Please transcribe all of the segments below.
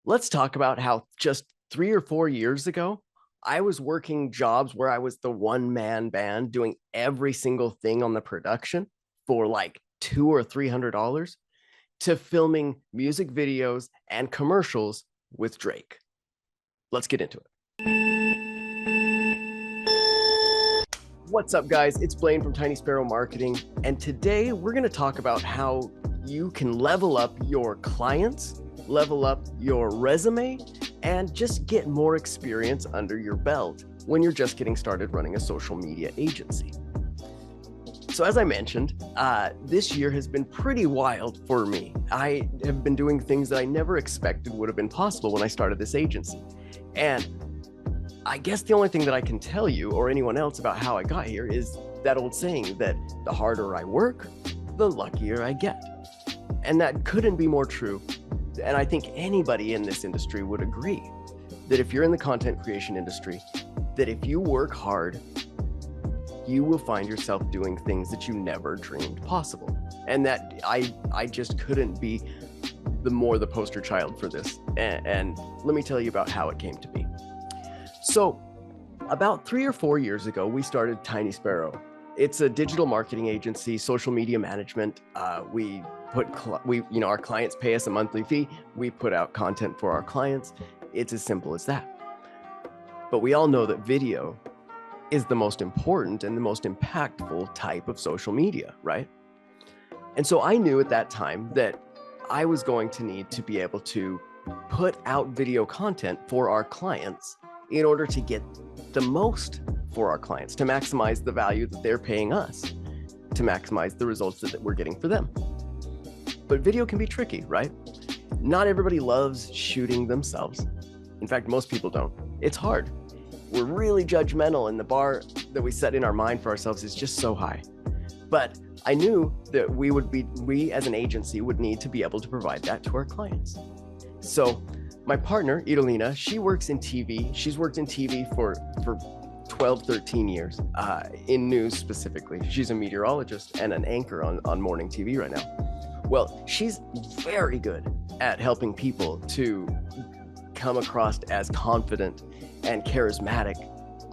Let's talk about how just 3 or 4 years ago, I was working jobs where I was the one man band doing every single thing on the production for like $200 or $300 to filming music videos and commercials with Drake. Let's get into it. What's up, guys? It's Blaine from Tiny Sparrow Marketing, and today we're going to talk about how you can level up your clients, level up your resume, and just get more experience under your belt when you're just getting started running a social media agency. So as I mentioned, this year has been pretty wild for me. I have been doing things that I never expected would have been possible when I started this agency. And I guess the only thing that I can tell you or anyone else about how I got here is that old saying that the harder I work, the luckier I get. And that couldn't be more true. And I think anybody in this industry would agree that if you're in the content creation industry, that if you work hard, you will find yourself doing things that you never dreamed possible. And that I just couldn't be the poster child for this. And let me tell you about how it came to be. So about 3 or 4 years ago, we started Tiny Sparrow. It's a digital marketing agency, social media management. Our clients pay us a monthly fee. We put out content for our clients. It's as simple as that. But we all know that video is the most important and the most impactful type of social media, right? And so I knew at that time that I was going to need to be able to put out video content for our clients in order to get the most for our clients, to maximize the value that they're paying us, to maximize the results that we're getting for them. But video can be tricky, right? Not everybody loves shooting themselves. In fact, most people don't. It's hard. We're really judgmental, and the bar that we set in our mind for ourselves is just so high. But I knew that we as an agency would need to be able to provide that to our clients. So my partner, Idolina, she works in TV. She's worked in TV for 12, 13 years, in news specifically. She's a meteorologist and an anchor on morning TV right now. Well, she's very good at helping people to come across as confident and charismatic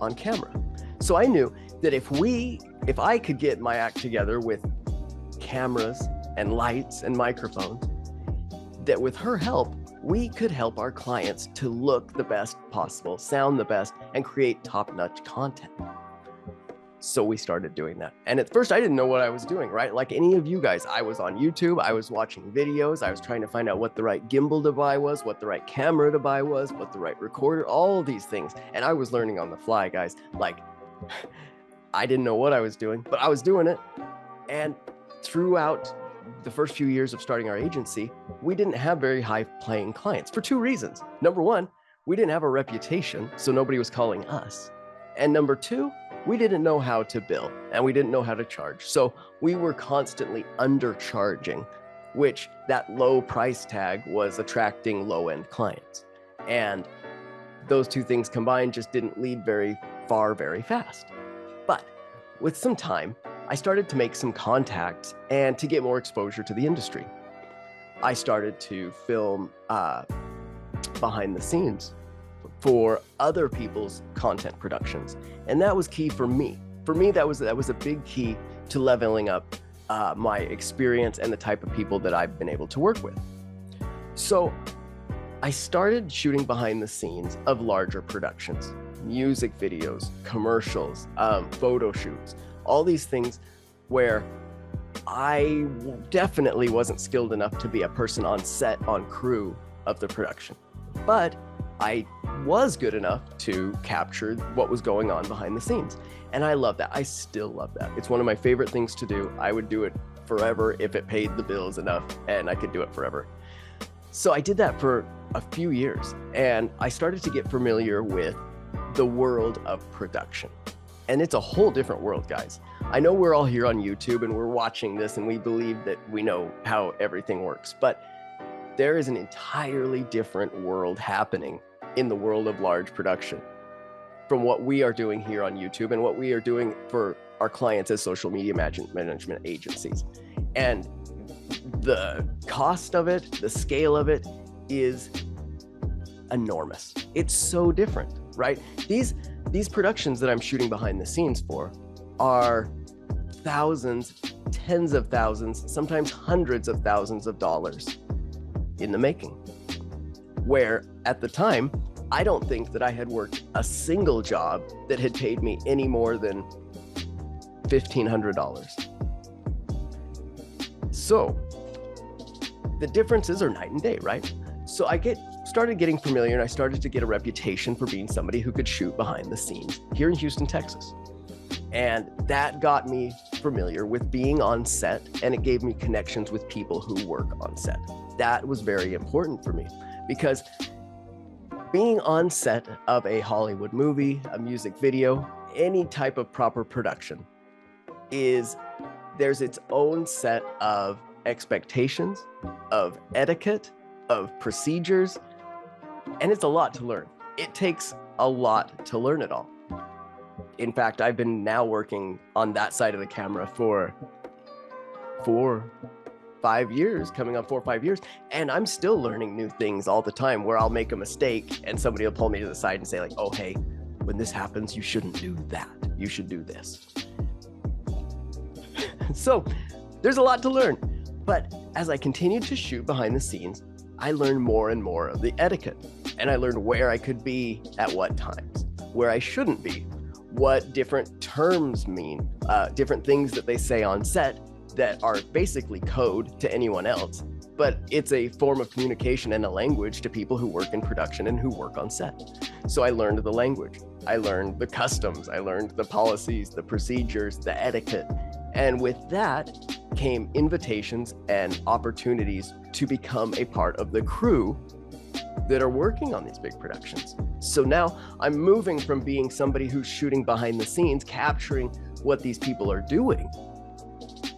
on camera. So I knew that if I could get my act together with cameras and lights and microphones, that with her help, we could help our clients to look the best possible, sound the best, and create top-notch content. So we started doing that. And at first I didn't know what I was doing, right? Like any of you guys, I was on YouTube, I was watching videos, I was trying to find out what the right gimbal to buy was, what the right camera to buy was, what the right recorder, all these things. And I was learning on the fly, guys. Like, I didn't know what I was doing, but I was doing it. And throughout the first few years of starting our agency, we didn't have very high-paying clients for two reasons. Number one, we didn't have a reputation, so nobody was calling us. And number two, we didn't know how to bill and we didn't know how to charge. So we were constantly undercharging, which that low price tag was attracting low-end clients. And those two things combined just didn't lead very far, very fast. But with some time, I started to make some contacts and to get more exposure to the industry. I started to film behind the scenes for other people's content productions. And that was key for me. For me, that was a big key to leveling up my experience and the type of people that I've been able to work with. So I started shooting behind the scenes of larger productions, music videos, commercials, photo shoots, all these things where I definitely wasn't skilled enough to be a person on set, on crew of the production. But I was good enough to capture what was going on behind the scenes. And I love that. I still love that. It's one of my favorite things to do. I would do it forever if it paid the bills enough and I could do it forever. So I did that for a few years and I started to get familiar with the world of production. And it's a whole different world, guys. I know we're all here on YouTube and we're watching this and we believe that we know how everything works, but there is an entirely different world happening in the world of large production from what we are doing here on YouTube and what we are doing for our clients as social media management agencies. And the cost of it, the scale of it is enormous. It's so different, right? These productions that I'm shooting behind the scenes for are thousands, tens of thousands, sometimes hundreds of thousands of dollars in the making. Where at the time, I don't think that I had worked a single job that had paid me any more than $1,500. So the differences are night and day, right? So I started getting familiar, and I started to get a reputation for being somebody who could shoot behind the scenes here in Houston, Texas. And that got me familiar with being on set, and it gave me connections with people who work on set. That was very important for me, because being on set of a Hollywood movie, a music video, any type of proper production there's its own set of expectations, of etiquette, of procedures, and it's a lot to learn. It takes a lot to learn it all. In fact, I've been now working on that side of the camera for 5 years, coming on 4 or 5 years, and I'm still learning new things all the time, where I'll make a mistake and somebody will pull me to the side and say like, oh, hey, when this happens, you shouldn't do that. You should do this. So there's a lot to learn. But as I continued to shoot behind the scenes, I learned more and more of the etiquette, and I learned where I could be at what times, where I shouldn't be, what different terms mean, different things that they say on set that are basically code to anyone else, but it's a form of communication and a language to people who work in production and who work on set. So I learned the language, I learned the customs, I learned the policies, the procedures, the etiquette. And with that came invitations and opportunities to become a part of the crew that are working on these big productions. So now I'm moving from being somebody who's shooting behind the scenes, capturing what these people are doing,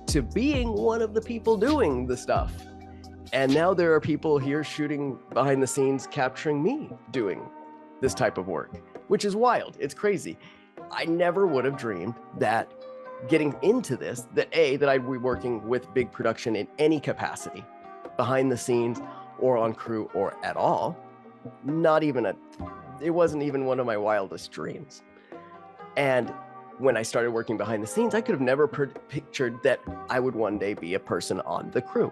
to being one of the people doing the stuff. And now there are people here shooting behind the scenes, capturing me doing this type of work, which is wild. It's crazy. I never would have dreamed that getting into this, that I'd be working with big production in any capacity, behind the scenes or on crew or at all. It wasn't even one of my wildest dreams. And when I started working behind the scenes, I could have never pictured that I would one day be a person on the crew.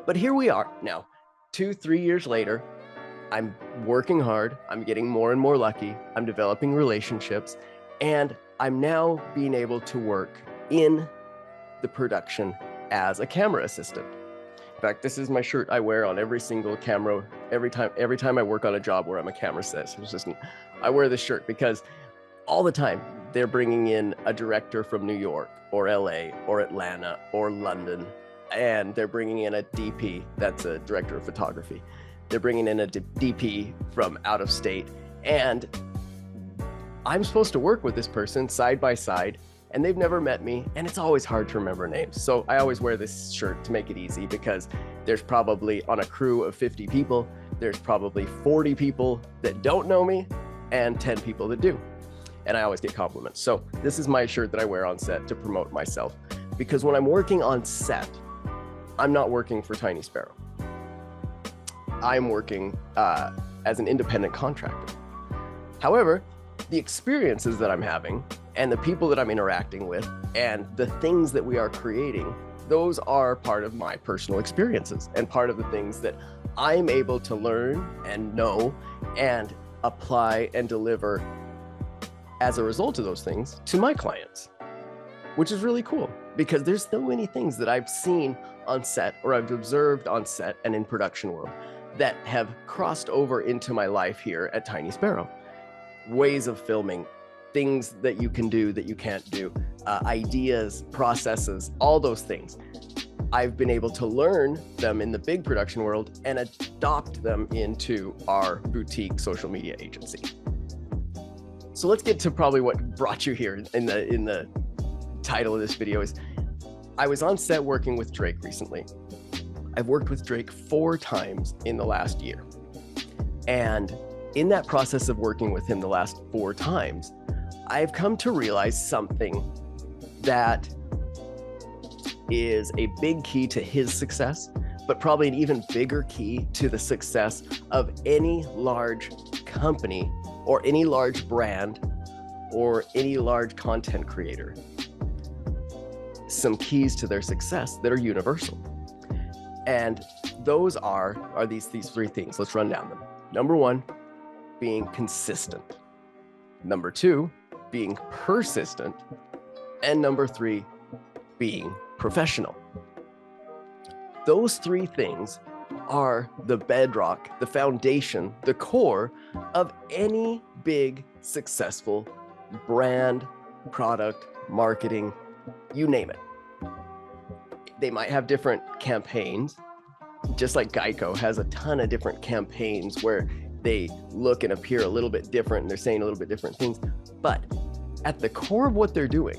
But here we are now, 2-3 years later. I'm working hard. I'm getting more and more lucky. I'm developing relationships, and I'm now being able to work in the production as a camera assistant. In fact, this is my shirt I wear on every single camera, every time I work on a job where I'm a camera assistant. I wear this shirt because all the time they're bringing in a director from New York or LA or Atlanta or London, and they're bringing in a DP, that's a director of photography. They're bringing in a DP from out of state, and I'm supposed to work with this person side by side, and they've never met me, and it's always hard to remember names. So I always wear this shirt to make it easy, because there's probably, on a crew of 50 people, there's probably 40 people that don't know me and 10 people that do. And I always get compliments. So this is my shirt that I wear on set to promote myself, because when I'm working on set, I'm not working for Tiny Sparrow. I'm working as an independent contractor. However, the experiences that I'm having and the people that I'm interacting with and the things that we are creating, those are part of my personal experiences and part of the things that I'm able to learn and know and apply and deliver as a result of those things to my clients, which is really cool, because there's so many things that I've seen on set or I've observed on set and in production world that have crossed over into my life here at Tiny Sparrow. Ways of filming, things that you can do that you can't do, ideas, processes, all those things. I've been able to learn them in the big production world and adopt them into our boutique social media agency. So let's get to probably what brought you here in the title of this video. Is I was on set working with Drake recently. I've worked with Drake 4 times in the last year. And in that process of working with him the last 4 times, I've come to realize something that is a big key to his success, but probably an even bigger key to the success of any large company or any large brand or any large content creator. Some keys to their success that are universal. And those are these three things. Let's run down them. Number one, being consistent. Number two, being persistent. And number three, being professional. Those three things are the bedrock, the foundation, the core of any big, successful brand, product, marketing, you name it. They might have different campaigns, just like Geico has a ton of different campaigns where they look and appear a little bit different and they're saying a little bit different things. But at the core of what they're doing,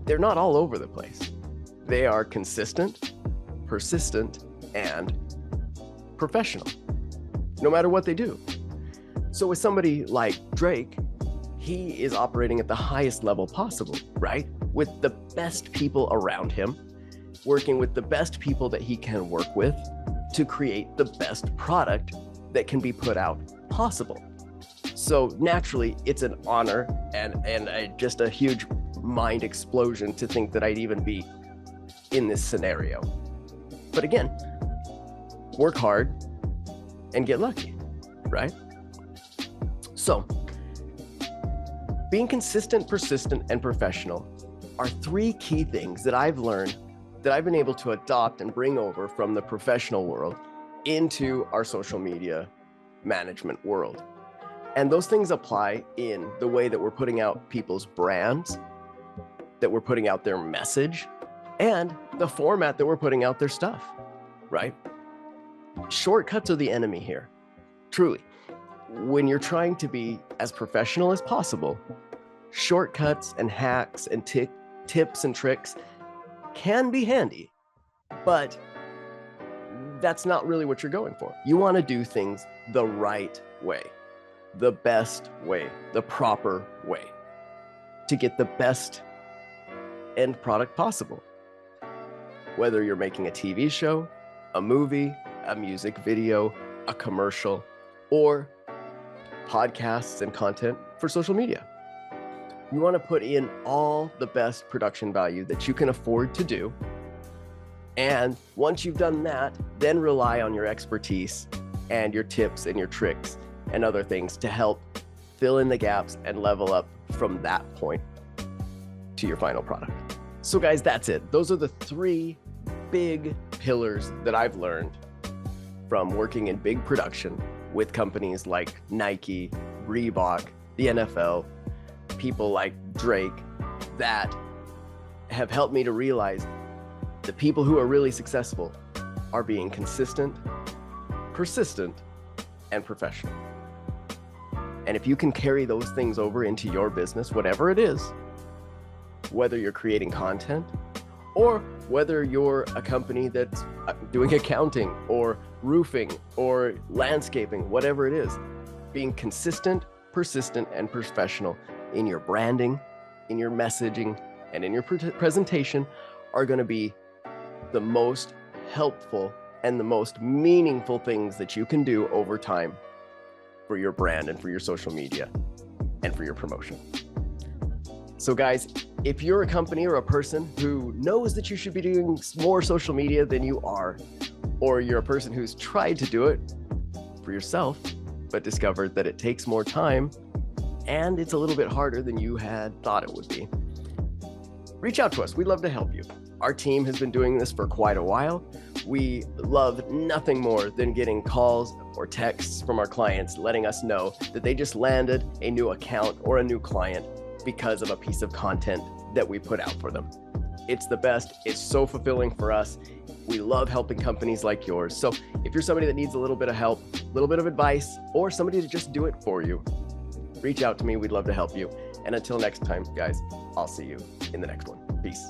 they're not all over the place. They are consistent, persistent, and professional, no matter what they do. So with somebody like Drake, he is operating at the highest level possible, right? With the best people around him, working with the best people that he can work with to create the best product that can be put out possible. So naturally, it's an honor and just a huge mind explosion to think that I'd even be in this scenario. But again, work hard and get lucky, right? So being consistent, persistent, and professional are three key things that I've learned that I've been able to adopt and bring over from the professional world into our social media management world. And those things apply in the way that we're putting out people's brands, that we're putting out their message, and the format that we're putting out their stuff, right? Shortcuts are the enemy here, truly. When you're trying to be as professional as possible, shortcuts and hacks and tips and tricks can be handy, but that's not really what you're going for. You want to do things the right way, the best way, the proper way to get the best end product possible. Whether you're making a TV show, a movie, a music video, a commercial, or podcasts and content for social media. You want to put in all the best production value that you can afford to do. And once you've done that, then rely on your expertise and your tips and your tricks and other things to help fill in the gaps and level up from that point to your final product. So guys, that's it. Those are the three big pillars that I've learned from working in big production with companies like Nike, Reebok, the NFL, people like Drake, that have helped me to realize the people who are really successful are being consistent, persistent, and professional. And if you can carry those things over into your business, whatever it is, whether you're creating content or whether you're a company that's doing accounting or roofing or landscaping, whatever it is, being consistent, persistent, and professional in your branding, in your messaging, and in your presentation are going to be the most helpful and the most meaningful things that you can do over time for your brand and for your social media and for your promotion. So guys, if you're a company or a person who knows that you should be doing more social media than you are, or you're a person who's tried to do it for yourself, but discovered that it takes more time and it's a little bit harder than you had thought it would be, reach out to us. We'd love to help you. Our team has been doing this for quite a while. We love nothing more than getting calls or texts from our clients letting us know that they just landed a new account or a new client because of a piece of content that we put out for them. It's the best. It's so fulfilling for us. We love helping companies like yours. So if you're somebody that needs a little bit of help, a little bit of advice, or somebody to just do it for you, reach out to me. We'd love to help you. And until next time, guys, I'll see you in the next one. Peace.